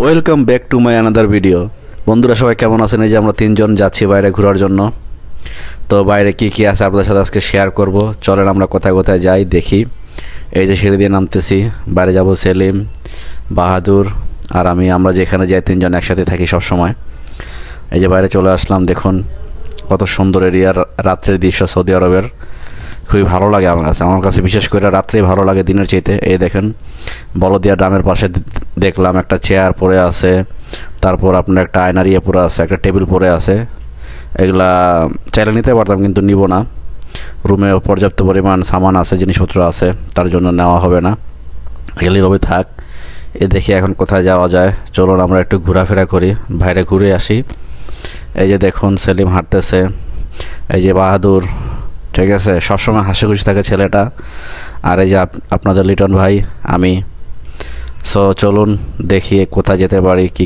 Welcome back to my another video. বন্ধুরা সবাই কেমন আছেন? এই যে আমরা তিনজন যাচ্ছি বাইরে ঘোরার জন্য। তো বাইরে কি কি আছে আপনাদের সাথে আজকে শেয়ার করব। চলেন আমরা কোথায় কোথায় যাই দেখি। এই যে সিঁড়ি দিয়ে নামতেছি, বাইরে যাব সেলিম, বাহাদুর আর আমরা যেখানে যাই তিনজন একসাথে থাকি সব সময়। এই যে বাইরে চলে আসলাম, দেখুন কত সুন্দর এরিয়ার রাত্রের দৃশ্য সৌদি আরবের। খুবই ভালো লাগে আমার কাছে বিশেষ করে রাত্রে ভালো লাগে দিনের চাইতে। এই দেখেন বলদিয়া ড্রামের পাশে দেখলাম একটা চেয়ার পড়ে আছে, তারপর আপনার একটা আয়নার ইয়ে পড়ে আছে, একটা টেবিল পড়ে আছে। এগুলা চাইলে নিতে পারতাম কিন্তু নিব না, রুমে পর্যাপ্ত পরিমাণ সামান আছে, জিনিসপত্র আছে, তার জন্য নেওয়া হবে না, এগুলিভাবে থাক। এ দেখি এখন কোথায় যাওয়া যায়। চলুন আমরা একটু ঘোরাফেরা করি, বাইরে ঘুরে আসি। এই যে দেখুন সেলিম হাঁটতেছে, এই যে বাহাদুর, ঠিক আছে, সবসময় হাসি খুশি থাকে ছেলেটা। আর এই যে আপনাদের লিটন ভাই, আমি। সো চলুন দেখি কোথায় যেতে পারি, কি